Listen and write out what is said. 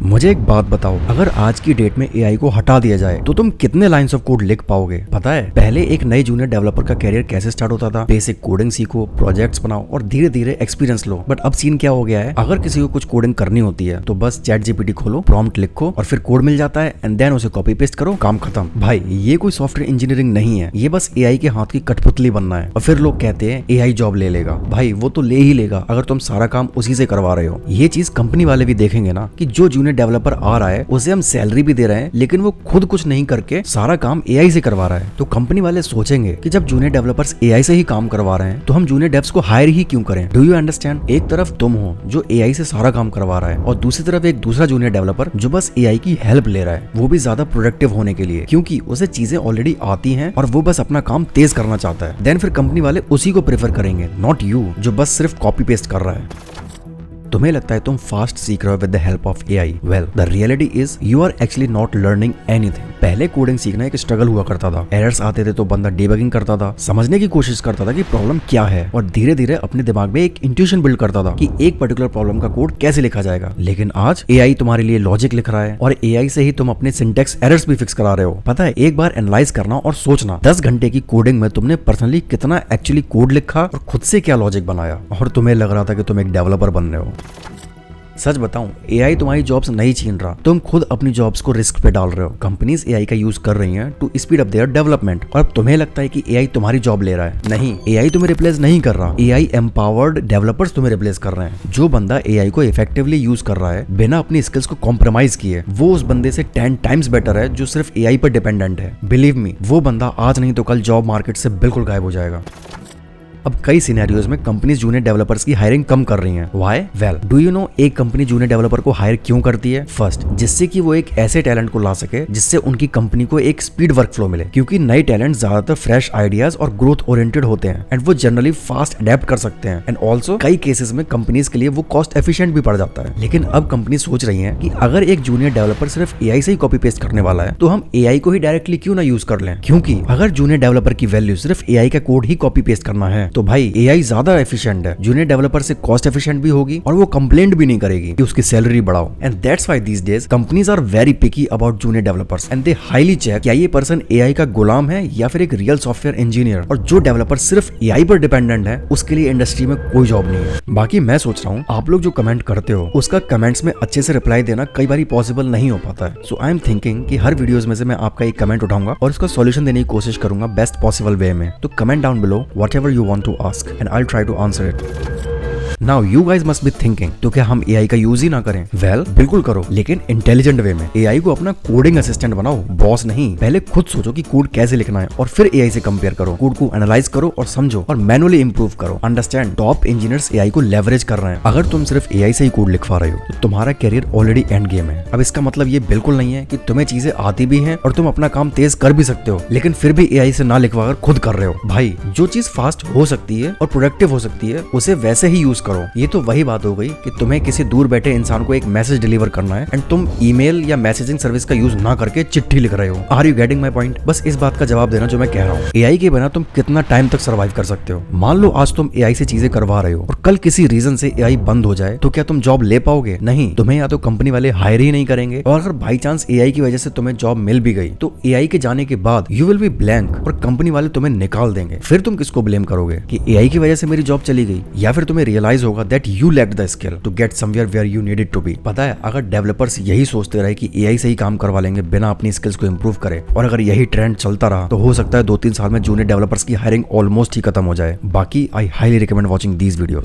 मुझे एक बात बताओ, अगर आज की डेट में एआई को हटा दिया जाए तो तुम कितने लाइंस ऑफ कोड लिख पाओगे? पता है पहले एक नए जूनियर डेवलपर का कैरियर कैसे स्टार्ट होता था? बेसिक कोडिंग सीखो, प्रोजेक्ट्स बनाओ और धीरे धीरे एक्सपीरियंस लो। बट अब सीन क्या हो गया है, अगर किसी को कुछ कोडिंग करनी होती है तो बस चैट जीपीटी खोलो, प्रॉम्प्ट लिखो और फिर कोड मिल जाता है एंड देन उसे कॉपी पेस्ट करो, काम खत्म। भाई ये कोई सॉफ्टवेयर इंजीनियरिंग नहीं है, ये बस एआई के हाथ की कठपुतली बनना है। और फिर लोग कहते हैं एआई जॉब ले लेगा। भाई वो तो ले ही लेगा अगर तुम सारा काम उसी से करवा रहे हो। ये चीज कंपनी वाले भी देखेंगे ना कि जो जूनियर डेवलपर आ रहा है उसे हम सैलरी भी दे रहे हैं लेकिन वो खुद कुछ नहीं करके सारा काम एआई से करवा रहा है। तो कंपनी वाले सोचेंगे कि जब जूनियर डेवलपर्स एआई से ही काम करवा रहे हैं तो हम जूनियर डेव्स को हायर ही क्यों करें? Do you understand? एक तरफ तुम हो जो एआई से सारा काम करवा रहा है और दूसरी तरफ एक दूसरा जूनियर डेवलपर जो बस एआई की हेल्प ले रहा है, वो भी ज्यादा प्रोडक्टिव होने के लिए, क्योंकि उसे चीजें ऑलरेडी आती हैं और वो बस अपना काम तेज करना चाहता है। देन फिर कंपनी वाले उसी को प्रेफर करेंगे, नॉट यू जो बस सिर्फ कॉपी पेस्ट कर रहा है। तुम्हें लगता है तुम फास्ट सीख रहे हो with the help of AI. Well the reality is you are actually not learning anything. पहले कोडिंग सीखना एक स्ट्रगल हुआ करता था, एरर्स आते थे तो बंदा डिबगिंग करता था, समझने की कोशिश करता था कि प्रॉब्लम क्या है और धीरे धीरे अपने दिमाग में एक इंट्यूशन बिल्ड करता था कि एक पर्टिकुलर प्रॉब्लम का कोड कैसे लिखा जाएगा। लेकिन आज एआई तुम्हारे लिए लॉजिक लिख रहा है और एआई से ही तुम अपने सिंटेक्स एरर्स भी फिक्स करा रहे हो। पता है, एक बार एनालाइज करना और सोचना 10 घंटे की कोडिंग में तुमने पर्सनली कितना एक्चुअली कोड लिखा और खुद से क्या लॉजिक बनाया और तुम्हें लग रहा था कि तुम एक डेवलपर बन रहे हो। सच बताऊं, एआई तुम्हारी जॉब्स नहीं छीन रहा, तुम खुद अपनी जॉब्स को रिस्क पे डाल रहे हो। कंपनीज एआई का यूज कर रही हैं to speed up their development और अब तुम्हें लगता है कि एआई तुम्हारी जॉब ले रहा है। नहीं, एआई तुम्हें रिप्लेस नहीं कर रहा, एआई एम्पावर्ड डेवलपर्स तुम्हें रिप्लेस कर रहे हैं। जो बंदा एआई को इफेक्टिवली यूज कर रहा है बिना अपनी स्किल्स को कॉम्प्रोमाइज किए, वो उस बंदे से 10 टाइम्स बेटर है जो सिर्फ एआई पर डिपेंडेंट है। बिलीव मी, वो बंदा आज नहीं तो कल जॉब मार्केट से बिल्कुल गायब हो जाएगा। अब कई सिनेरियोज में कंपनीज जूनियर डेवलपर्स की हायरिंग कम कर रही हैं। Why? Well, do you know एक कंपनी जूनियर डेवलपर को हायर क्यों करती है? फर्स्ट, जिससे कि वो एक ऐसे टैलेंट को ला सके जिससे उनकी कंपनी को एक स्पीड वर्कफ्लो मिले, क्योंकि नए टैलेंट ज्यादातर फ्रेश आइडियाज और ग्रोथ ओरिएंटेड होते हैं एंड वो जनरली फास्ट अडेप्ट कर सकते हैं एंड ऑल्सो कई केसेस में कंपनीज के लिए वो कॉस्ट एफिशिएंट भी पड़ जाता है। लेकिन अब कंपनी सोच रही है कि अगर एक जूनियर डेवलपर सिर्फ एआई से ही कॉपी पेस्ट करने वाला है तो हम एआई को ही डायरेक्टली क्यों ना यूज कर लें, क्योंकि अगर जूनियर डेवलपर की वैल्यू सिर्फ एआई का कोड ही कॉपी पेस्ट करना है तो भाई एआई ज्यादा एफिशिएंट है, जूनियर डेवलपर से कॉस्ट एफिशिएंट भी होगी और वो कंप्लेंट भी नहीं करेगी कि उसकी सैलरी बढ़ाओ। And that's why these days companies are very picky about junior developers and they highly check क्या ये पर्सन एआई का गुलाम है या फिर एक रियल सॉफ्टवेयर इंजीनियर। और जो डेवलपर सिर्फ एआई पर डिपेंडेंट है उसके लिए इंडस्ट्री में कोई जॉब नहीं है। बाकी मैं सोच रहा हूँ आप लोग जो कमेंट करते हो उसका कमेंट्स में अच्छे से रिप्लाई देना कई बार पॉसिबल नहीं हो पाता है। सो आई एम थिंकिंग कि हर वीडियोस में से मैं आपका एक कमेंट उठाऊंगा और उसका सॉल्यूशन देने की कोशिश करूंगा बेस्ट पॉसिबल वे में। तो comment down below whatever you want to ask and I will try to answer it. Now you guys must be thinking, तो क्या हम एआई का यूज ही ना करें? Well, बिल्कुल करो, लेकिन इंटेलिजेंट वे में। एआई को अपना कोडिंग असिस्टेंट बनाओ, बॉस नहीं। पहले खुद सोचो कि कोड कैसे लिखना है और फिर एआई से कंपेयर करो, कोड को एनालाइज करो और समझो और मैनुअली इंप्रूव करो। अंडरस्टैंड, टॉप इंजीनियर्स एआई को लेवरेज कर रहे हैं। अगर तुम सिर्फ एआई से ही कोड लिखवा रहे हो तो तुम्हारा कैरियर ऑलरेडी एंड गेम है। अब इसका मतलब ये बिल्कुल नहीं है कि तुम्हें चीजें आती भी हैं और तुम अपना काम तेज कर भी सकते हो लेकिन फिर भी एआई से ना लिखवा कर खुद कर रहे हो। भाई जो चीज फास्ट हो सकती है और प्रोडक्टिव हो सकती है उसे वैसे ही यूज करो। ये तो वही बात हो गई कि तुम्हें किसी दूर बैठे इंसान को एक मैसेज डिलीवर करना है एंड तुम ईमेल या मैसेजिंग सर्विस का यूज ना करके चिट्ठी लिख रहे हो। Are you getting my point? बस इस बात का जवाब देना जो मैं कह रहा हूँ। एआई के बिना तुम कितना टाइम तक सर्वाइव कर सकते हो? मान लो आज तुम एआई से चीजें करवा रहे हो और कल किसी रीजन से एआई बंद हो जाए तो क्या तुम जॉब ले पाओगे? नहीं, तुम्हें या तो कंपनी वाले हायर ही नहीं करेंगे और अगर बाई चांस एआई की वजह से तुम्हें जॉब मिल भी गई तो एआई के जाने के बाद यू विल बी ब्लैंक और कंपनी वाले तुम्हें निकाल देंगे। फिर तुम किसको ब्लेम करोगे कि एआई की वजह से मेरी जॉब चली गई? या फिर तुम्हें रियलाइज होगा that you lacked the skill to get somewhere where you needed to be. पता है, अगर डेवलपर्स यही सोचते रहे कि एआई से ही काम करवा लेंगे बिना अपनी स्किल्स को इंप्रूव करे और अगर यही ट्रेंड चलता रहा तो हो सकता है 2-3 साल में जूनियर डेवलपर्स की हायरिंग ऑलमोस्ट ही खत्म हो जाए। बाकी I highly recommend watching these videos.